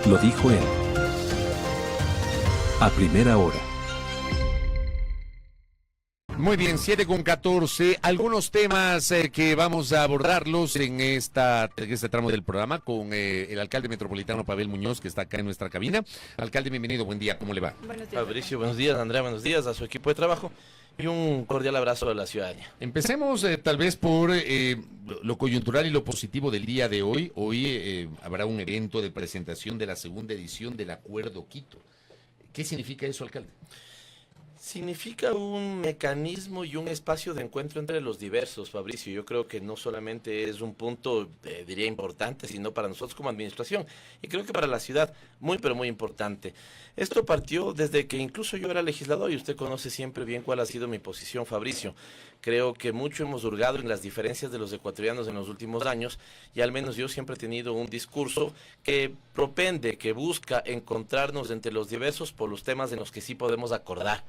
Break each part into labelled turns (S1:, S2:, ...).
S1: Lo dijo él. A primera hora.
S2: Muy bien, 7:14. Algunos temas que vamos a abordarlos en este tramo del programa con el alcalde metropolitano Pavel Muñoz, que está acá en nuestra cabina. Alcalde, bienvenido, buen día, ¿cómo le va?
S3: Buenos días, Fabricio, buenos días, Andrea, buenos días a su equipo de trabajo y un cordial abrazo a la ciudadanía.
S2: Empecemos tal vez por lo coyuntural y lo positivo del día de hoy. Hoy habrá un evento de presentación de la segunda edición del Acuerdo Quito. ¿Qué significa eso, alcalde?
S3: Significa un mecanismo y un espacio de encuentro entre los diversos, Fabricio. Yo creo que no solamente es un punto, diría, importante, sino para nosotros como administración, y creo que para la ciudad, muy, pero muy importante. Esto partió desde que incluso yo era legislador, y usted conoce siempre bien cuál ha sido mi posición, Fabricio. Creo que mucho hemos hurgado en las diferencias de los ecuatorianos en los últimos años, y al menos yo siempre he tenido un discurso que propende, que busca encontrarnos entre los diversos por los temas en los que sí podemos acordar.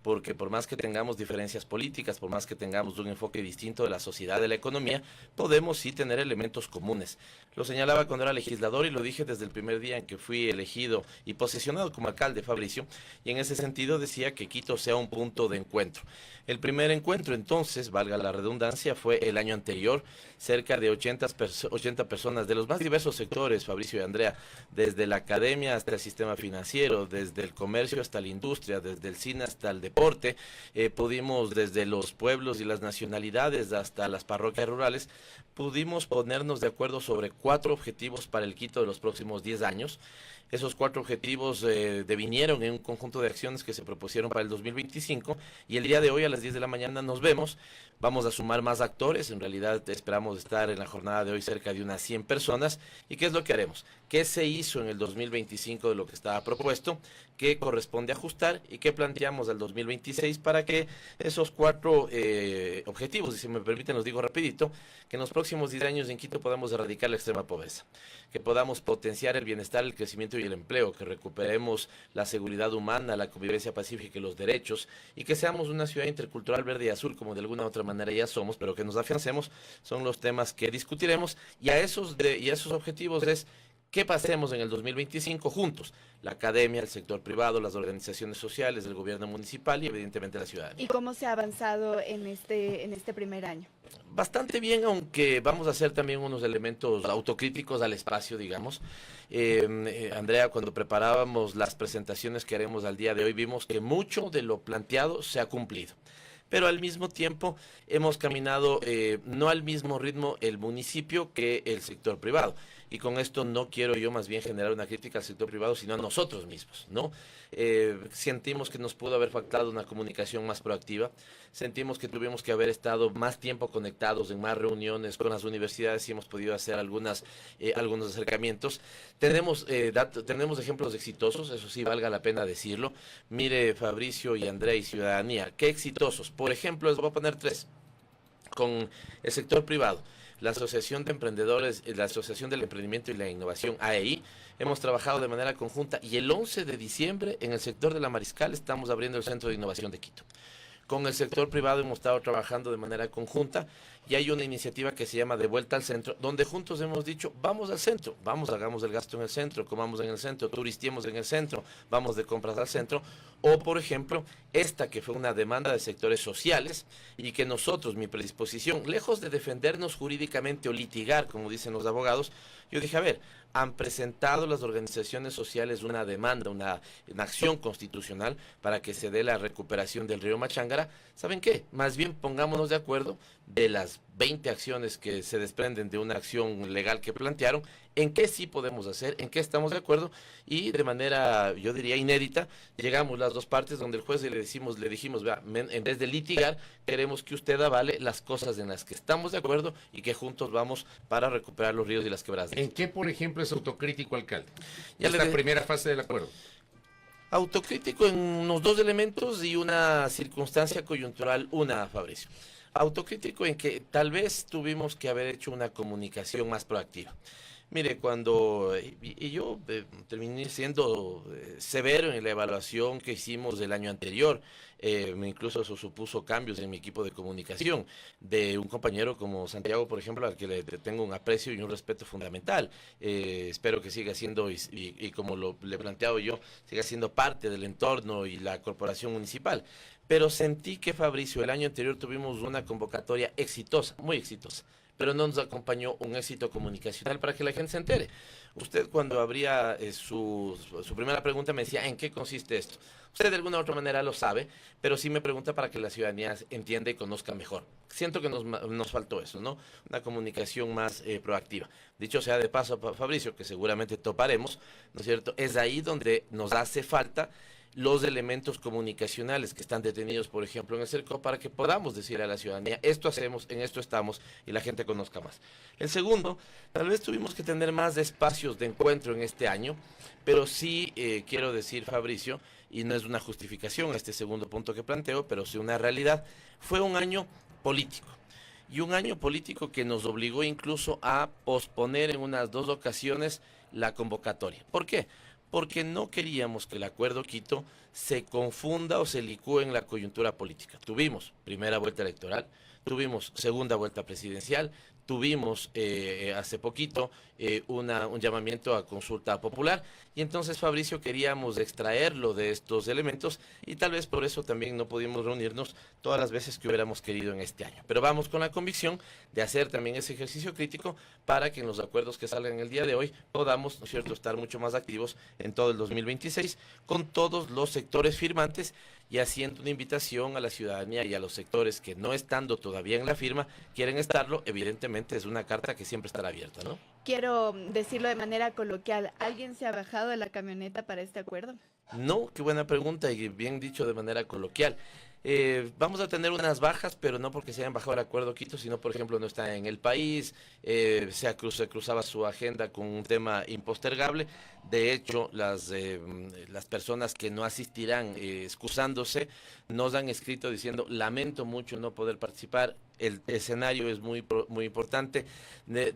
S3: Porque por más que tengamos diferencias políticas, por más que tengamos un enfoque distinto de la sociedad, de la economía, podemos sí tener elementos comunes. Lo señalaba cuando era legislador y lo dije desde el primer día en que fui elegido y posesionado como alcalde, Fabricio, y en ese sentido decía que Quito sea un punto de encuentro. El primer encuentro entonces, valga la redundancia, fue el año anterior, cerca de 80 personas de los más diversos sectores, Fabricio y Andrea, desde la academia hasta el sistema financiero, desde el comercio hasta la industria, desde el cine hasta el deporte, pudimos desde los pueblos y las nacionalidades hasta las parroquias rurales, pudimos ponernos de acuerdo sobre 4 objetivos para el Quito de los próximos 10 años. Esos 4 objetivos devinieron en un conjunto de acciones que se propusieron para el 2025 y el día de hoy a las 10 de la mañana nos vemos. Vamos a sumar más actores, en realidad esperamos estar en la jornada de hoy cerca de unas 100 personas. ¿Y qué es lo que haremos? ¿Qué se hizo en el 2025 de lo que estaba propuesto? ¿Qué corresponde ajustar? ¿Y qué planteamos al 2026 para que esos 4 objetivos, y si me permiten los digo rapidito, que en los próximos 10 años en Quito podamos erradicar la extrema pobreza, que podamos potenciar el bienestar, el crecimiento y el empleo, que recuperemos la seguridad humana, la convivencia pacífica y los derechos, y que seamos una ciudad intercultural verde y azul, como de alguna u otra manera ya somos, pero que nos afiancemos, son los temas que discutiremos, y a esos objetivos es que pasemos en el 2025 juntos, la academia, el sector privado, las organizaciones sociales, el gobierno municipal y evidentemente la ciudadanía.
S4: ¿Y cómo se ha avanzado en este primer año?
S3: Bastante bien, aunque vamos a hacer también unos elementos autocríticos al espacio, digamos. Andrea, cuando preparábamos las presentaciones que haremos al día de hoy, vimos que mucho de lo planteado se ha cumplido. Pero al mismo tiempo hemos caminado no al mismo ritmo el municipio que el sector privado. Y con esto no quiero yo más bien generar una crítica al sector privado, sino a nosotros mismos, ¿no? Sentimos que nos pudo haber faltado una comunicación más proactiva, sentimos que tuvimos que haber estado más tiempo conectados en más reuniones con las universidades y hemos podido hacer algunos acercamientos. Tenemos ejemplos exitosos, eso sí, valga la pena decirlo. Mire, Fabricio y Andrea y ciudadanía, qué exitosos. Por ejemplo, les voy a poner 3. Con el sector privado, la Asociación de Emprendedores, la Asociación del Emprendimiento y la Innovación, AEI, hemos trabajado de manera conjunta y el 11 de diciembre en el sector de la Mariscal estamos abriendo el Centro de Innovación de Quito. Con el sector privado hemos estado trabajando de manera conjunta y hay una iniciativa que se llama De Vuelta al Centro, donde juntos hemos dicho, vamos al centro, vamos, hagamos el gasto en el centro, comamos en el centro, turistiemos en el centro, vamos de compras al centro. O, por ejemplo, esta que fue una demanda de sectores sociales y que nosotros, mi predisposición, lejos de defendernos jurídicamente o litigar, como dicen los abogados, yo dije, a ver, han presentado las organizaciones sociales una demanda, una acción constitucional para que se dé la recuperación del río Machangara. ¿Saben qué? Más bien pongámonos de acuerdo de las 20 acciones que se desprenden de una acción legal que plantearon, en qué sí podemos hacer, en qué estamos de acuerdo, y de manera, yo diría, inédita, llegamos las 2 partes donde el juez le dijimos, vea, en vez de litigar, queremos que usted avale las cosas en las que estamos de acuerdo y que juntos vamos para recuperar los ríos y las quebradas.
S2: ¿En qué, por ejemplo, es autocrítico, alcalde?
S3: Ya
S2: esta primera fase del acuerdo.
S3: Autocrítico en unos 2 elementos y una circunstancia coyuntural, Fabricio. Autocrítico en que tal vez tuvimos que haber hecho una comunicación más proactiva. Mire, cuando y yo terminé siendo severo en la evaluación que hicimos del año anterior, incluso eso supuso cambios en mi equipo de comunicación, de un compañero como Santiago, por ejemplo, al que le tengo un aprecio y un respeto fundamental. Espero que siga siendo, y como le he planteado yo, siga siendo parte del entorno y la corporación municipal. Pero sentí que, Fabricio, el año anterior tuvimos una convocatoria exitosa, muy exitosa, pero no nos acompañó un éxito comunicacional para que la gente se entere. Usted, cuando abría su primera pregunta, me decía: ¿en qué consiste esto? Usted de alguna u otra manera lo sabe, pero sí me pregunta para que la ciudadanía entienda y conozca mejor. Siento que nos faltó eso, ¿no? Una comunicación más proactiva. Dicho sea de paso, Fabricio, que seguramente toparemos, ¿no es cierto? Es ahí donde nos hace falta los elementos comunicacionales que están detenidos, por ejemplo, en el CERCO, para que podamos decir a la ciudadanía: esto hacemos, en esto estamos, y la gente conozca más. El segundo, tal vez tuvimos que tener más espacios de encuentro en este año, pero sí quiero decir, Fabricio, y no es una justificación este segundo punto que planteo, pero sí una realidad, fue un año político. Y un año político que nos obligó incluso a posponer en unas 2 ocasiones la convocatoria. ¿Por qué? Porque no queríamos que el Acuerdo Quito se confunda o se licúe en la coyuntura política. Tuvimos primera vuelta electoral, tuvimos segunda vuelta presidencial, tuvimos hace poquito un llamamiento a consulta popular, y entonces, Fabricio, queríamos extraerlo de estos elementos, y tal vez por eso también no pudimos reunirnos todas las veces que hubiéramos querido en este año. Pero vamos con la convicción de hacer también ese ejercicio crítico para que en los acuerdos que salgan el día de hoy podamos, ¿no es cierto?, estar mucho más activos en todo el 2026 con todos los sectores firmantes, y haciendo una invitación a la ciudadanía y a los sectores que, no estando todavía en la firma, quieren estarlo. Evidentemente es una carta que siempre estará abierta, ¿no?
S4: Quiero decirlo de manera coloquial, ¿alguien se ha bajado de la camioneta para este acuerdo?
S3: No, qué buena pregunta, y bien dicho de manera coloquial. Vamos a tener unas bajas, pero no porque se hayan bajado el Acuerdo Quito, sino, por ejemplo, no está en el país, se cruzaba su agenda con un tema impostergable. De hecho, las personas que no asistirán excusándose nos han escrito diciendo: lamento mucho no poder participar, el escenario es muy importante,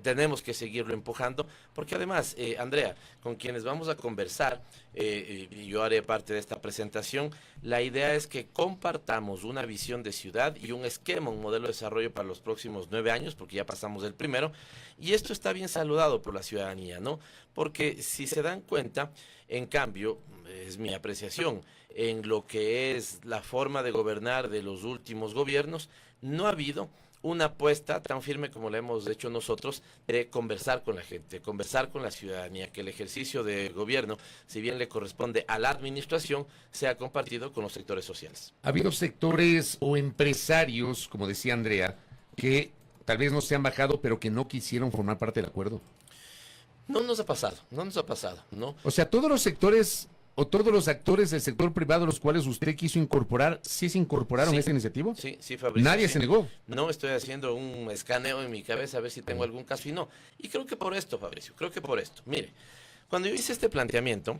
S3: tenemos que seguirlo empujando, porque además, Andrea, con quienes vamos a conversar, y yo haré parte de esta presentación, la idea es que compartamos una visión de ciudad y un esquema, un modelo de desarrollo para los próximos 9 años, porque ya pasamos el primero, y esto está bien saludado por la ciudadanía, ¿no? Porque si se dan cuenta, en cambio, es mi apreciación, en lo que es la forma de gobernar de los últimos gobiernos, no ha habido una apuesta tan firme como la hemos hecho nosotros, de conversar con la gente, conversar con la ciudadanía, que el ejercicio de gobierno, si bien le corresponde a la administración, sea compartido con los sectores sociales.
S2: ¿Ha habido sectores o empresarios, como decía Andrea, que tal vez no se han bajado, pero que no quisieron formar parte del acuerdo?
S3: No nos ha pasado, ¿no?
S2: O sea, todos los sectores o todos los actores del sector privado, los cuales usted quiso incorporar, ¿sí se incorporaron a esta iniciativa?
S3: Sí, Fabricio.
S2: Nadie se negó.
S3: No, estoy haciendo un escaneo en mi cabeza a ver si tengo algún caso, y no. Y creo que por esto, Fabricio, mire, cuando yo hice este planteamiento,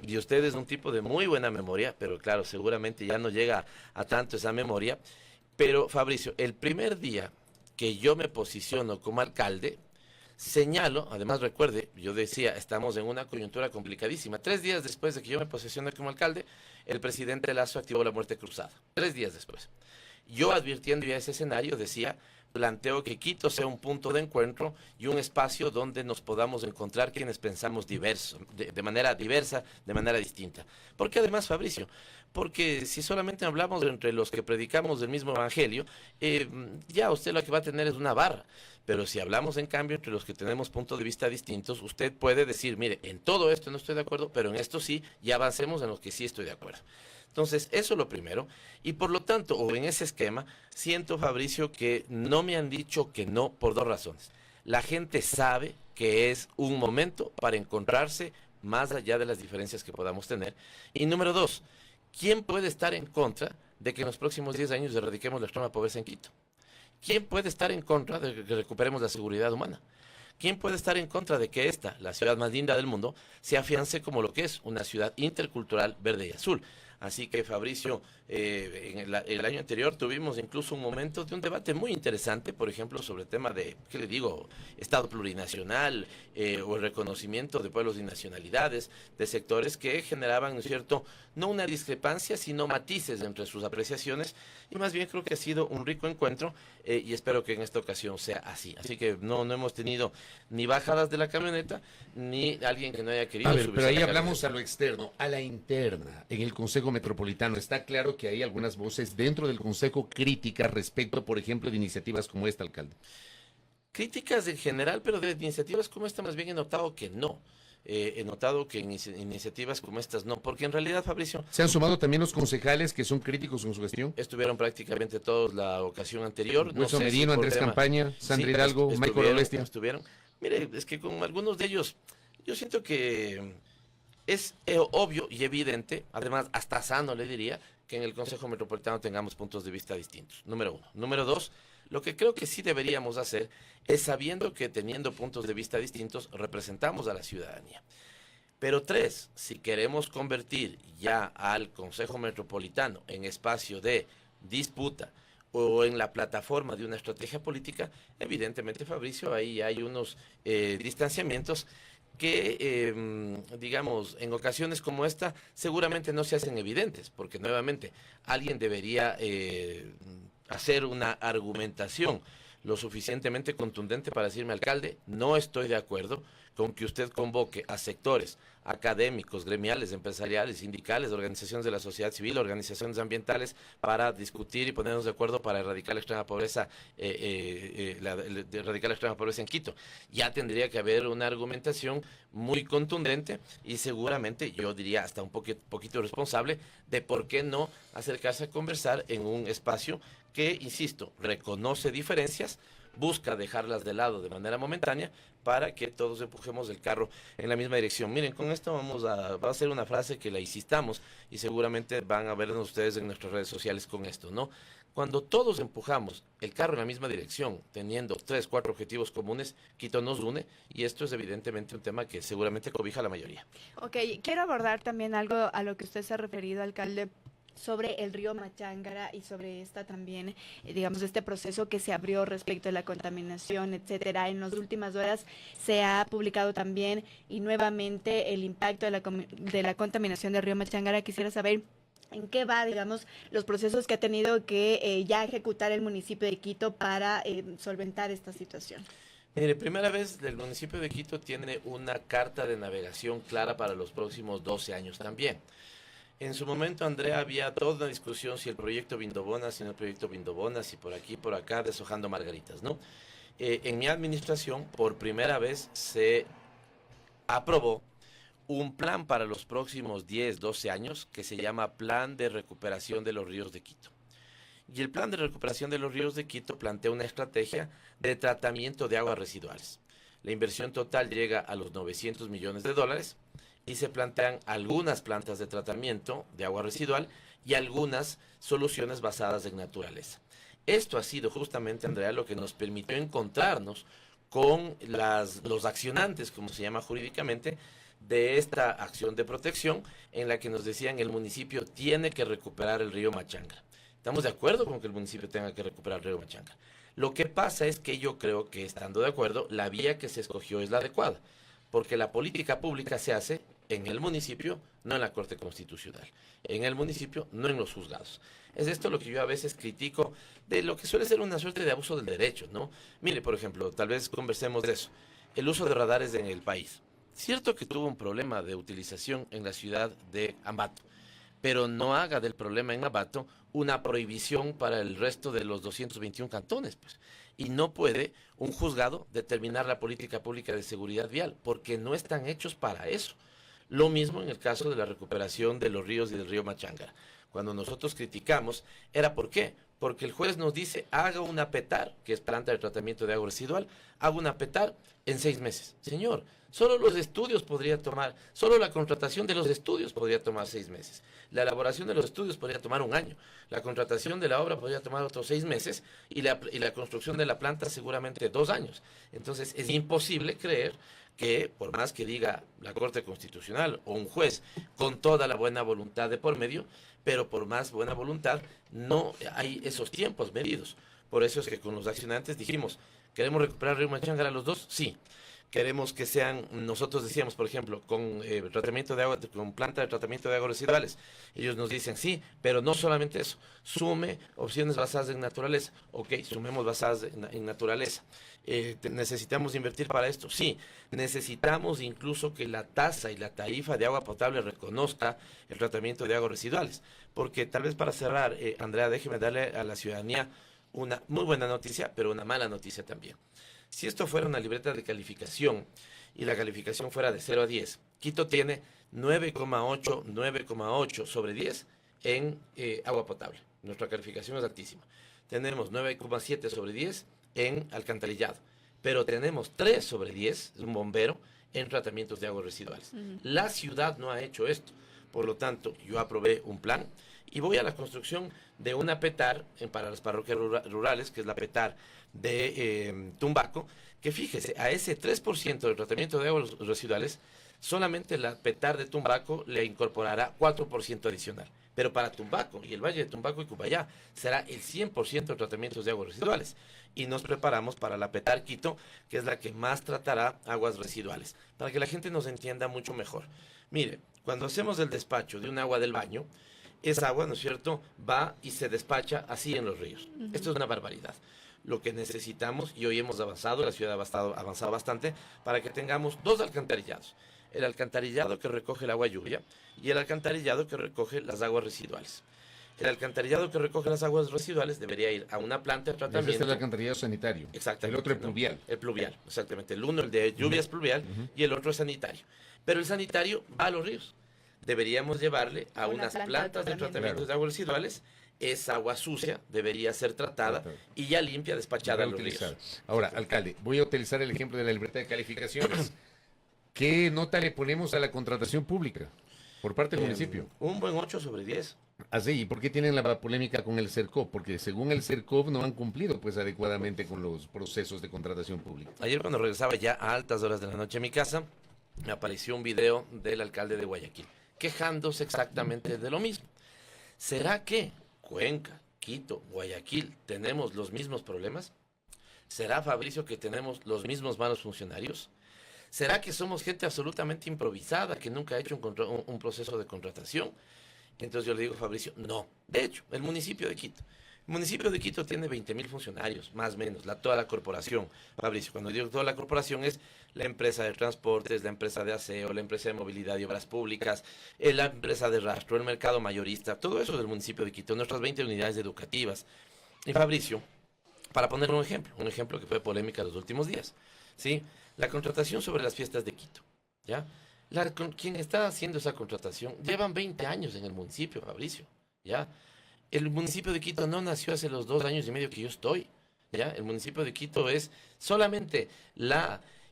S3: y usted es un tipo de muy buena memoria, pero claro, seguramente ya no llega a tanto esa memoria, pero, Fabricio, el primer día que yo me posiciono como alcalde, señalo, además recuerde, yo decía, estamos en una coyuntura complicadísima. 3 días después de que yo me posesioné como alcalde, el presidente Lasso activó la muerte cruzada. 3 días después. Yo, advirtiendo ya ese escenario, decía: planteo que Quito sea un punto de encuentro y un espacio donde nos podamos encontrar quienes pensamos de manera diversa, de manera distinta. Porque además, Fabricio, porque si solamente hablamos entre los que predicamos del mismo evangelio, ya usted lo que va a tener es una barra. Pero si hablamos, en cambio, entre los que tenemos puntos de vista distintos, usted puede decir: mire, en todo esto no estoy de acuerdo, pero en esto sí, y avancemos en los que sí estoy de acuerdo. Entonces, eso es lo primero, y por lo tanto, o en ese esquema, siento, Fabricio, que no me han dicho que no por 2 razones. La gente sabe que es un momento para encontrarse más allá de las diferencias que podamos tener. Y número 2, ¿quién puede estar en contra de que en los próximos 10 años erradiquemos la extrema pobreza en Quito? ¿Quién puede estar en contra de que recuperemos la seguridad humana? ¿Quién puede estar en contra de que esta, la ciudad más linda del mundo, se afiance como lo que es una ciudad intercultural verde y azul? Así que, Fabricio, el año anterior tuvimos incluso un momento de un debate muy interesante, por ejemplo, sobre el tema de, ¿qué le digo?, Estado plurinacional o el reconocimiento de pueblos y nacionalidades, de sectores que generaban, ¿no es cierto?, no una discrepancia, sino matices entre sus apreciaciones, y más bien creo que ha sido un rico encuentro y espero que en esta ocasión sea así. Así que no hemos tenido ni bajadas de la camioneta, ni alguien que no haya querido
S2: A ver,
S3: subirse
S2: pero
S3: a
S2: ahí
S3: la
S2: hablamos
S3: camioneta.
S2: a lo externo, a la interna, en el Consejo Metropolitano. Está claro que hay algunas voces dentro del Consejo críticas respecto, por ejemplo, de iniciativas como esta, alcalde.
S3: Críticas en general, pero de iniciativas como esta más bien he notado que no. He notado que iniciativas como estas no, porque en realidad, Fabricio,
S2: ¿Se han sumado también los concejales que son críticos con su gestión?
S3: estuvieron prácticamente todos la ocasión anterior. No
S2: Wilson
S3: sé si
S2: Medino,
S3: por
S2: Andrés
S3: tema-
S2: Campaña, Sandra
S3: Sí,
S2: Hidalgo, Michael Olestia.
S3: estuvieron. Mire, es que con algunos de ellos, yo siento que es obvio y evidente, además hasta sano le diría, que en el Consejo Metropolitano tengamos puntos de vista distintos. Número uno. Número dos, lo que creo que sí deberíamos hacer es sabiendo que teniendo puntos de vista distintos representamos a la ciudadanía. Pero tres, si queremos convertir ya al Consejo Metropolitano en espacio de disputa o en la plataforma de una estrategia política, evidentemente, Fabricio, ahí hay unos distanciamientos que, digamos, en ocasiones como esta, seguramente no se hacen evidentes, porque nuevamente alguien debería hacer una argumentación lo suficientemente contundente para decirme, alcalde, no estoy de acuerdo con que usted convoque a sectores académicos, gremiales, empresariales, sindicales, organizaciones de la sociedad civil, organizaciones ambientales, para discutir y ponernos de acuerdo para erradicar la extrema pobreza, erradicar la extrema pobreza en Quito. Ya tendría que haber una argumentación muy contundente y seguramente, yo diría hasta un poquito responsable, de por qué no acercarse a conversar en un espacio que, insisto, reconoce diferencias, busca dejarlas de lado de manera momentánea para que todos empujemos el carro en la misma dirección. Miren, con esto va a ser una frase que la insistamos y seguramente van a vernos ustedes en nuestras redes sociales con esto, ¿no? Cuando todos empujamos el carro en la misma dirección, teniendo 3, 4 objetivos comunes, Quito nos une y esto es evidentemente un tema que seguramente cobija a la mayoría.
S4: Ok, quiero abordar también algo a lo que usted se ha referido, alcalde, sobre el río Machángara y sobre esta también, digamos, este proceso que se abrió respecto a la contaminación, etcétera. En las últimas horas se ha publicado también y nuevamente el impacto de la contaminación del río Machángara. Quisiera saber en qué va, digamos, los procesos que ha tenido que ya ejecutar el municipio de Quito para solventar esta situación.
S3: Mire, primera vez el municipio de Quito tiene una carta de navegación clara para los próximos 12 años también. En su momento, Andrea, había toda una discusión si el proyecto Vindobona, si no el proyecto Vindobona, si por aquí, por acá, deshojando margaritas, ¿no? En mi administración, por primera vez, se aprobó un plan para los próximos 10, 12 años que se llama Plan de Recuperación de los Ríos de Quito. Y el Plan de Recuperación de los Ríos de Quito plantea una estrategia de tratamiento de aguas residuales. La inversión total llega a los $900 millones y se plantean algunas plantas de tratamiento de agua residual y algunas soluciones basadas en naturaleza. Esto ha sido justamente, Andrea, lo que nos permitió encontrarnos con los accionantes, como se llama jurídicamente, de esta acción de protección en la que nos decían el municipio tiene que recuperar el río Machángara. Estamos de acuerdo con que el municipio tenga que recuperar el río Machángara. Lo que pasa es que yo creo que, estando de acuerdo, la vía que se escogió es la adecuada, porque la política pública se hace en el municipio, no en la Corte Constitucional, en el municipio, no en los juzgados. Es esto lo que yo a veces critico de lo que suele ser una suerte de abuso del derecho, ¿no? Mire, por ejemplo, tal vez conversemos de eso, el uso de radares en el país. Cierto que tuvo un problema de utilización en la ciudad de Ambato, pero no haga del problema en Ambato una prohibición para el resto de los 221 cantones, pues. Y no puede un juzgado determinar la política pública de seguridad vial, porque no están hechos para eso. Lo mismo en el caso de la recuperación de los ríos y del río Machángara. Cuando nosotros criticamos, ¿era por qué? Porque el juez nos dice, haga una PETAR, que es planta de tratamiento de agua residual, haga una PETAR en 6 meses. Señor, solo los estudios podría tomar, solo la contratación de los estudios podría tomar 6 meses. La elaboración de los estudios podría tomar 1 año. La contratación de la obra podría tomar otros 6 meses y la construcción de la planta seguramente 2 años. Entonces, es imposible creer que, por más que diga la Corte Constitucional o un juez con toda la buena voluntad de por medio, pero por más buena voluntad no hay esos tiempos medidos. Por eso es que con los accionantes dijimos, ¿queremos recuperar Río Machángara los dos? Sí. Queremos que sean, nosotros decíamos, por ejemplo, con tratamiento de agua, con planta de tratamiento de aguas residuales. Ellos nos dicen, sí, pero no solamente eso. Sume opciones basadas en naturaleza. Ok, sumemos basadas en naturaleza. ¿Necesitamos invertir para esto? Sí. Necesitamos incluso que la tasa y la tarifa de agua potable reconozca el tratamiento de aguas residuales. Porque tal vez para cerrar, Andrea, déjeme darle a la ciudadanía una muy buena noticia, pero una mala noticia también. Si esto fuera una libreta de calificación y la calificación fuera de 0 a 10, Quito tiene 9,8 sobre 10 en agua potable. Nuestra calificación es altísima. Tenemos 9,7 sobre 10 en alcantarillado, pero tenemos 3 sobre 10, un bombero, en tratamientos de aguas residuales. La ciudad no ha hecho esto. Por lo tanto, yo aprobé un plan y voy a la construcción de una PETAR para las parroquias rurales, que es la PETAR de Tumbaco, que fíjese, a ese 3% del tratamiento de aguas residuales, solamente la PETAR de Tumbaco le incorporará 4% adicional. Pero para Tumbaco y el Valle de Tumbaco y Cubayá será el 100% de tratamientos de aguas residuales. Y nos preparamos para la PETAR Quito, que es la que más tratará aguas residuales, para que la gente nos entienda mucho mejor. Mire, cuando hacemos el despacho de un agua del baño, esa agua, ¿no es cierto?, va y se despacha así en los ríos. Esto es una barbaridad. Lo que necesitamos, y hoy hemos avanzado, la ciudad ha avanzado bastante, para que tengamos 2 alcantarillados. El alcantarillado que recoge el agua lluvia y el alcantarillado que recoge las aguas residuales. El alcantarillado que recoge las aguas residuales debería ir a una planta de tratamiento.
S2: Ese es el alcantarillado sanitario.
S3: Exactamente.
S2: El otro es pluvial.
S3: El pluvial, exactamente. El uno, el de lluvia, es pluvial y el otro es sanitario. Pero el sanitario va a los ríos. Deberíamos llevarle a unas plantas de tratamiento de aguas residuales. Esa agua sucia debería ser tratada y ya limpia, despachada a los ríos.
S2: Ahora, alcalde, voy a utilizar el ejemplo de la libreta de calificaciones. ¿Qué nota le ponemos a la contratación pública por parte del municipio?
S3: Un buen 8 sobre 10.
S2: Así, ¿y por qué tienen la polémica con el CERCOP? Porque según el CERCOP no han cumplido pues adecuadamente con los procesos de contratación pública.
S3: Ayer cuando regresaba ya a altas horas de la noche a mi casa, me apareció un video del alcalde de Guayaquil, quejándose exactamente de lo mismo. ¿Será que Cuenca, Quito, Guayaquil tenemos los mismos problemas? ¿Será, Fabricio, que tenemos los mismos malos funcionarios? ¿Será que somos gente absolutamente improvisada, que nunca ha hecho un proceso de contratación? Entonces yo le digo, Fabricio, no. De hecho, el municipio de Quito tiene 20.000 funcionarios, más o menos, toda la corporación. Fabricio, cuando digo toda la corporación es la empresa de transportes, la empresa de aseo, la empresa de movilidad y obras públicas, la empresa de rastro, el mercado mayorista, todo eso del municipio de Quito, nuestras 20 unidades educativas. Y Fabricio, para poner un ejemplo que fue polémica los últimos días, ¿sí? La contratación sobre las fiestas de Quito, ¿ya? Quien está haciendo esa contratación llevan 20 años en el municipio, Fabricio, ¿ya? El municipio de Quito no nació hace los 2 años y medio que yo estoy, ¿ya? El municipio de Quito es solamente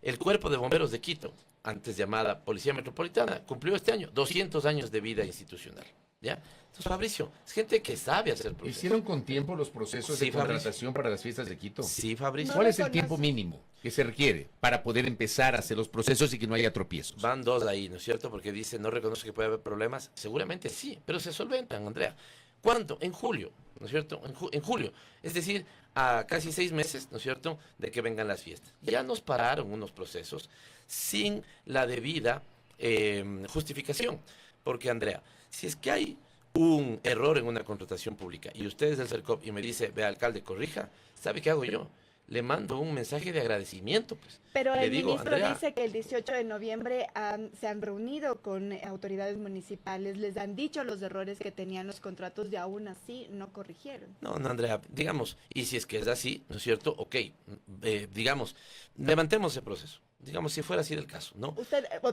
S3: el cuerpo de bomberos de Quito, antes llamada Policía Metropolitana, cumplió este año 200 años de vida institucional, ¿ya? Entonces, Fabricio, es gente que sabe hacer procesos.
S2: ¿Hicieron con tiempo los procesos de contratación para las fiestas de Quito?
S3: Sí, Fabricio.
S2: ¿Cuál es el tiempo mínimo que se requiere para poder empezar a hacer los procesos y que no haya tropiezos?
S3: Van 2 ahí, ¿no es cierto? Porque dice, no reconoce que puede haber problemas. Seguramente sí, pero se solventan, Andrea. ¿Cuándo? En julio, ¿no es cierto? En julio. Es decir, a casi 6 meses, ¿no es cierto?, de que vengan las fiestas. Ya nos pararon unos procesos sin la debida justificación. Porque, Andrea, si es que hay un error en una contratación pública y usted es del CERCOP y me dice, ve, alcalde, corrija, ¿sabe qué hago yo? Le mando un mensaje de agradecimiento, pues.
S4: Pero
S3: le
S4: el
S3: digo,
S4: ministro
S3: Andrea,
S4: dice que el 18 de noviembre se han reunido con autoridades municipales, les han dicho los errores que tenían los contratos y aún así no corrigieron.
S3: No, Andrea, digamos, y si es que es así, ¿no es cierto? Ok, digamos, levantemos ese proceso. Digamos, si fuera así el caso, ¿no?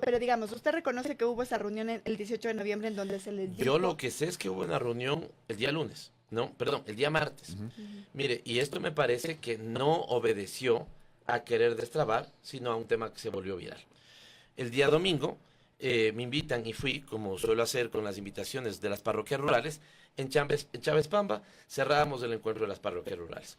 S4: Pero digamos, ¿usted reconoce que hubo esa reunión el 18 de noviembre en donde se les dijo?
S3: Yo lo que sé es que hubo una reunión el día lunes, no, perdón, el día martes. Mire, y esto me parece que no obedeció a querer destrabar, sino a un tema que se volvió viral. El día domingo me invitan y fui, como suelo hacer con las invitaciones de las parroquias rurales, en Chávez Pamba cerrábamos el encuentro de las parroquias rurales.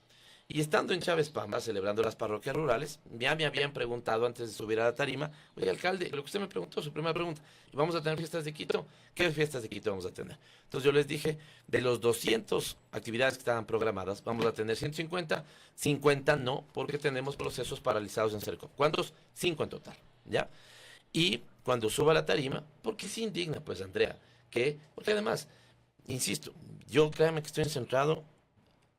S3: Y estando en Chávez Pamba, celebrando las parroquias rurales, ya me habían preguntado antes de subir a la tarima, oye, alcalde, lo que usted me preguntó, su primera pregunta, ¿vamos a tener fiestas de Quito? ¿Qué fiestas de Quito vamos a tener? Entonces yo les dije, de los 200 actividades que estaban programadas, vamos a tener 150, 50 no, porque tenemos procesos paralizados en Cerco. ¿Cuántos? 5 en total, ¿ya? Y cuando suba a la tarima, porque se indigna, pues, Andrea, porque además, insisto, yo créanme que estoy centrado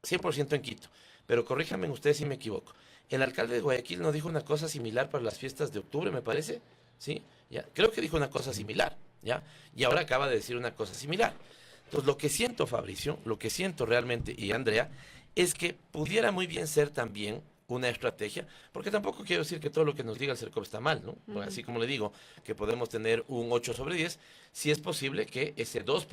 S3: 100% en Quito, pero corríjanme ustedes si me equivoco. El alcalde de Guayaquil no dijo una cosa similar para las fiestas de octubre, me parece, ¿sí? Ya, creo que dijo una cosa similar, ¿ya? Y ahora acaba de decir una cosa similar. Entonces, lo que siento, Fabricio, lo que siento realmente, y Andrea, es que pudiera muy bien ser también una estrategia, porque tampoco quiero decir que todo lo que nos diga el CERCOP está mal, ¿no? Así como le digo que podemos tener un 8/10, si es posible que esos 2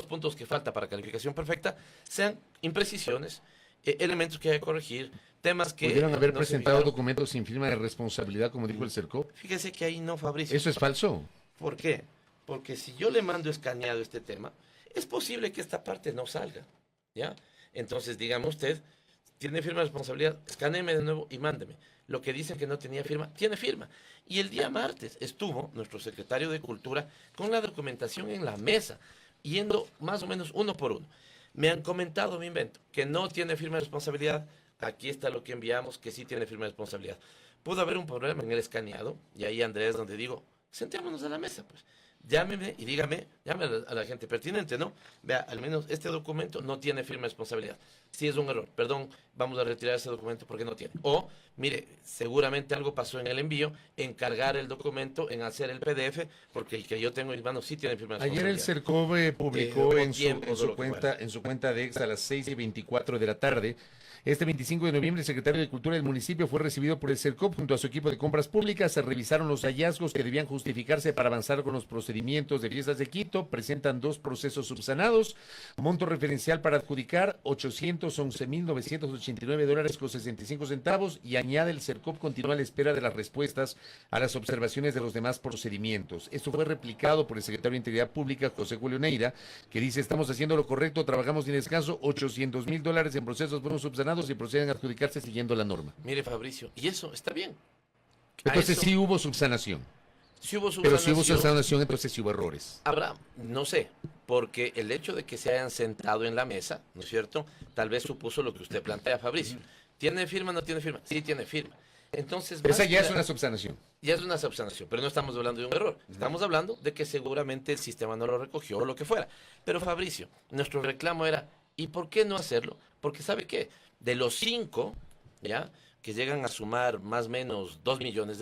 S3: puntos que falta para calificación perfecta sean imprecisiones, elementos que hay que corregir, temas que...
S2: Pudieran haber
S3: no se
S2: presentado
S3: fijaron.
S2: documentos sin firma de responsabilidad, como dijo el CERCOP.
S3: Fíjese que ahí no, Fabricio.
S2: ¿Eso es falso?
S3: ¿Por qué? Porque si yo le mando escaneado este tema, es posible que esta parte no salga, ¿ya? Entonces, dígame usted, ¿tiene firma de responsabilidad? Escanéeme de nuevo y mándeme. Lo que dicen que no tenía firma, tiene firma. Y el día martes estuvo nuestro secretario de Cultura con la documentación en la mesa, yendo más o menos uno por uno. Me han comentado, me invento, que no tiene firma de responsabilidad. Aquí está lo que enviamos, que sí tiene firma de responsabilidad. Pudo haber un problema en el escaneado, y ahí, Andrés, donde digo, sentémonos a la mesa, pues. Llámeme y dígame, llame a la gente pertinente, ¿no? Vea, al menos este documento no tiene firma de responsabilidad. Si es un error, perdón, vamos a retirar ese documento porque no tiene. O, mire, seguramente algo pasó en el envío, en cargar el documento, en hacer el PDF, porque el que yo tengo en mis manos sí tiene firma de
S2: Ayer el
S3: responsabilidad.
S2: CERCOP publicó
S3: hubo
S2: en
S3: tiempos de lo que fuera.
S2: en su cuenta de Ex a las 6:24 de la tarde. Este 25 de noviembre, el secretario de Cultura del municipio fue recibido por el CERCOP junto a su equipo de compras públicas. Se revisaron los hallazgos que debían justificarse para avanzar con los procedimientos de fiestas de Quito. Presentan 2 procesos subsanados. Monto referencial para adjudicar, $811,989,65. Y añade, el CERCOP continúa a la espera de las respuestas a las observaciones de los demás procedimientos. Esto fue replicado por el secretario de Integridad Pública, José Julio Neira, que dice: estamos haciendo lo correcto, trabajamos sin descanso, $800,000 en procesos fueron subsanados y proceden a adjudicarse siguiendo la norma.
S3: Mire, Fabricio, y eso está bien.
S2: Entonces sí hubo subsanación.
S3: Si hubo
S2: Pero si hubo
S3: subsanación,
S2: subsanación, entonces sí hubo errores.
S3: habrá, no sé, porque el hecho de que se hayan sentado en la mesa, ¿no es cierto? Tal vez supuso lo que usted plantea, Fabricio. ¿Tiene firma o no tiene firma? Sí, tiene firma. Entonces,
S2: Esa ya
S3: más
S2: es
S3: que
S2: una subsanación.
S3: ya es una subsanación, pero no estamos hablando de un error. Estamos hablando de que seguramente el sistema no lo recogió o lo que fuera. Pero, Fabricio, nuestro reclamo era, ¿y por qué no hacerlo? Porque, ¿sabe qué? De los 5, ¿ya?, que llegan a sumar más o menos $2 millones,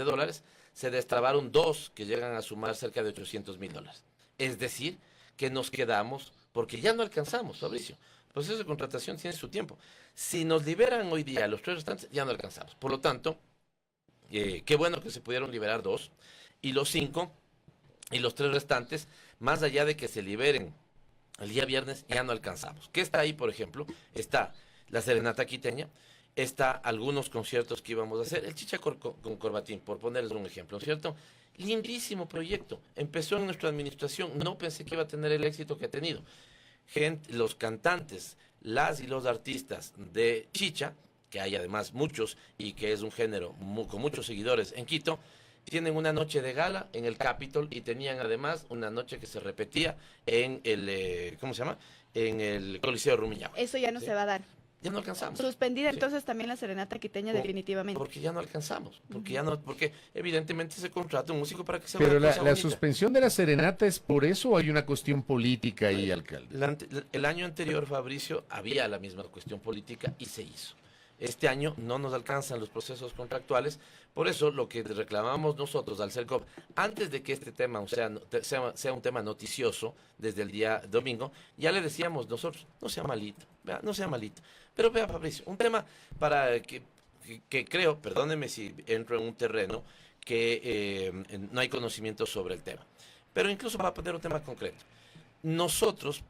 S3: se destrabaron 2 que llegan a sumar cerca de $800,000. Es decir, que nos quedamos, porque ya no alcanzamos, Fabricio. El proceso de contratación tiene su tiempo. Si nos liberan hoy día los 3 restantes, ya no alcanzamos. Por lo tanto, qué bueno que se pudieron liberar 2, y los 5 y los 3 restantes, más allá de que se liberen el día viernes, ya no alcanzamos. ¿Qué está ahí, por ejemplo? Está la serenata quiteña, está algunos conciertos que íbamos a hacer, el Chicha con Corbatín, por ponerles un ejemplo, ¿cierto? Lindísimo proyecto, empezó en nuestra administración, no pensé que iba a tener el éxito que ha tenido. Los cantantes, las y los artistas de Chicha, que hay además muchos y que es un género con muchos seguidores en Quito, tienen una noche de gala en el Capitol y tenían además una noche que se repetía en el, ¿cómo se llama?, en el Coliseo de Rumiñahui.
S4: Eso ya no
S3: ¿Sí?
S4: se va a dar.
S3: Ya no alcanzamos.
S4: Suspendida
S3: Sí.
S4: entonces también la serenata quiteña
S3: Por-
S4: definitivamente.
S3: Porque ya no alcanzamos, porque evidentemente se contrata un músico para que sea
S2: Pero
S3: una cosa
S2: la
S3: bonita.
S2: suspensión de la serenata, ¿es por eso o hay una cuestión política ahí, alcalde?
S3: El año anterior, Fabricio, había la misma cuestión política y se hizo. Este año no nos alcanzan los procesos contractuales, por eso lo que reclamamos nosotros al CERCOP, antes de que este tema sea un tema noticioso desde el día domingo, ya le decíamos nosotros, no sea malito, vea, no sea malito. Pero vea, Fabricio, un tema para que creo, perdóneme si entro en un terreno que no hay conocimiento sobre el tema, pero incluso para poner un tema concreto. Nosotros,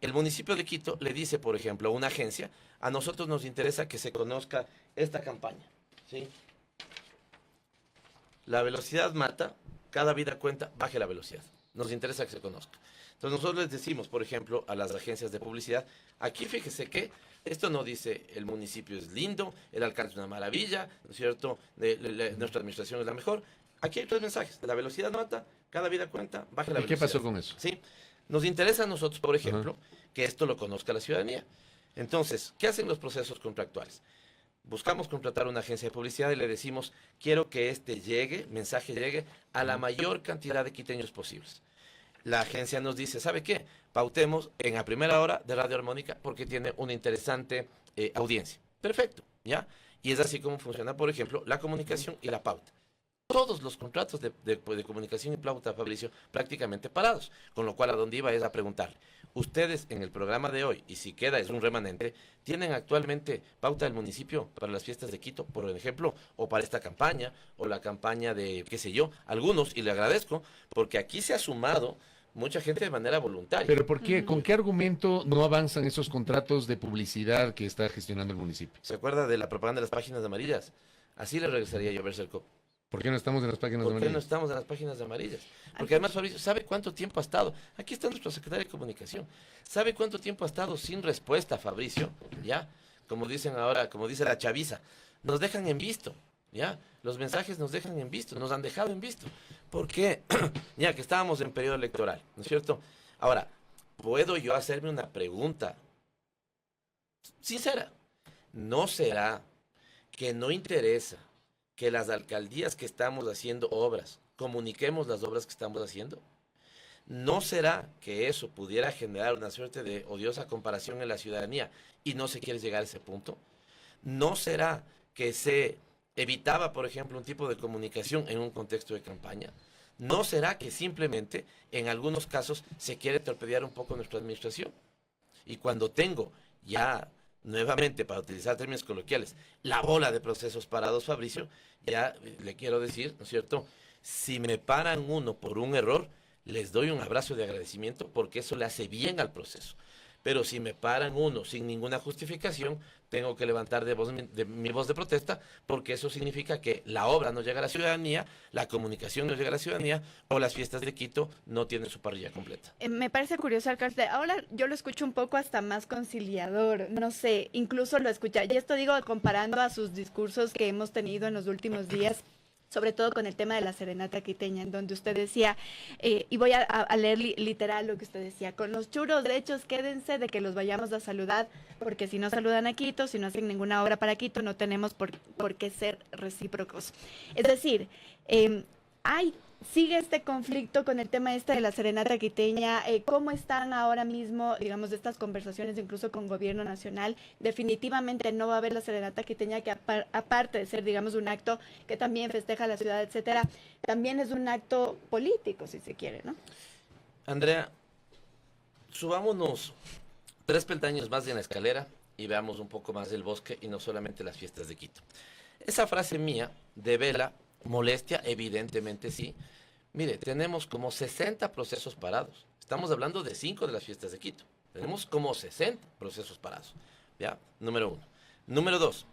S3: el municipio de Quito le dice, por ejemplo, a una agencia, a nosotros nos interesa que se conozca esta campaña, ¿sí? La velocidad mata, cada vida cuenta, baje la velocidad. Nos interesa que se conozca. Entonces nosotros les decimos, por ejemplo, a las agencias de publicidad, aquí fíjese que esto no dice el municipio es lindo, el alcalde es una maravilla, ¿no es cierto? Nuestra administración es la mejor. Aquí hay 3 mensajes. La velocidad mata, cada vida cuenta, baja la
S2: ¿Y
S3: velocidad.
S2: qué pasó con eso?
S3: Sí. Nos interesa a nosotros, por ejemplo, que esto lo conozca la ciudadanía. Entonces, ¿qué hacen los procesos contractuales? Buscamos contratar una agencia de publicidad y le decimos, quiero que este mensaje llegue a la mayor cantidad de quiteños posibles. La agencia nos dice, ¿sabe qué? Pautemos en la primera hora de Radio Armónica porque tiene una interesante audiencia. Perfecto, ¿ya? Y es así como funciona, por ejemplo, la comunicación y la pauta. Todos los contratos de comunicación y pauta, Fabricio, prácticamente parados. Con lo cual, a dónde iba es a preguntarle, ustedes en el programa de hoy, y si queda es un remanente, ¿tienen actualmente pauta del municipio para las fiestas de Quito, por ejemplo, o para esta campaña, o la campaña de, qué sé yo, algunos, y le agradezco, porque aquí se ha sumado mucha gente de manera voluntaria.
S2: ¿Pero por qué? ¿Con qué argumento no avanzan esos contratos de publicidad que está gestionando el municipio?
S3: ¿Se acuerda de la propaganda de las páginas amarillas? Así le regresaría yo a verse el copo.
S2: ¿Por qué no estamos en las páginas
S3: ¿Por qué no
S2: amarillas?
S3: estamos en las páginas amarillas? Porque además, Fabricio, ¿sabe cuánto tiempo ha estado? Aquí está nuestro secretario de Comunicación. ¿Sabe cuánto tiempo ha estado sin respuesta, Fabricio? ¿Ya? Como dicen ahora, como dice la chaviza, nos dejan en visto, ¿ya? Los mensajes nos dejan en visto, nos han dejado en visto. ¿Por qué? Ya que estábamos en periodo electoral, ¿no es cierto? Ahora, ¿puedo yo hacerme una pregunta sincera? ¿No será que no interesa que las alcaldías que estamos haciendo obras, comuniquemos las obras que estamos haciendo? ¿No será que eso pudiera generar una suerte de odiosa comparación en la ciudadanía y no se quiere llegar a ese punto? ¿No será que se evitaba, por ejemplo, un tipo de comunicación en un contexto de campaña? ¿No será que simplemente en algunos casos se quiere torpedear un poco nuestra administración? Y cuando tengo ya nuevamente, para utilizar términos coloquiales, la bola de procesos parados, Fabricio, ya le quiero decir, ¿no es cierto? Si me paran uno por un error, les doy un abrazo de agradecimiento porque eso le hace bien al proceso. Pero si me paran uno sin ninguna justificación, tengo que levantar mi voz de protesta porque eso significa que la obra no llega a la ciudadanía, la comunicación no llega a la ciudadanía o las fiestas de Quito no tienen su parrilla completa.
S4: Me parece curioso, alcalde. Ahora yo lo escucho un poco hasta más conciliador, no sé, incluso lo escucha. Y esto digo comparando a sus discursos que hemos tenido en los últimos días, sobre todo con el tema de la serenata quiteña, en donde usted decía, y voy a leer literal lo que usted decía, con los churos derechos quédense de que los vayamos a saludar, porque si no saludan a Quito, si no hacen ninguna obra para Quito, no tenemos por qué ser recíprocos. Es decir, sigue este conflicto con el tema de la serenata quiteña. ¿Cómo están ahora mismo, digamos, estas conversaciones incluso con gobierno nacional? Definitivamente no va a haber la serenata quiteña, que aparte de ser, digamos, un acto que también festeja la ciudad, etcétera, también es un acto político, si se quiere, ¿no?
S3: Andrea, subámonos 3 peldaños más en la escalera y veamos un poco más del bosque y no solamente las fiestas de Quito. Esa frase mía devela molestia, evidentemente sí. Mire, tenemos como 60 procesos parados. Estamos hablando de 5 de las fiestas de Quito. Tenemos como 60 procesos parados. ¿Ya? Número 1. Número 2.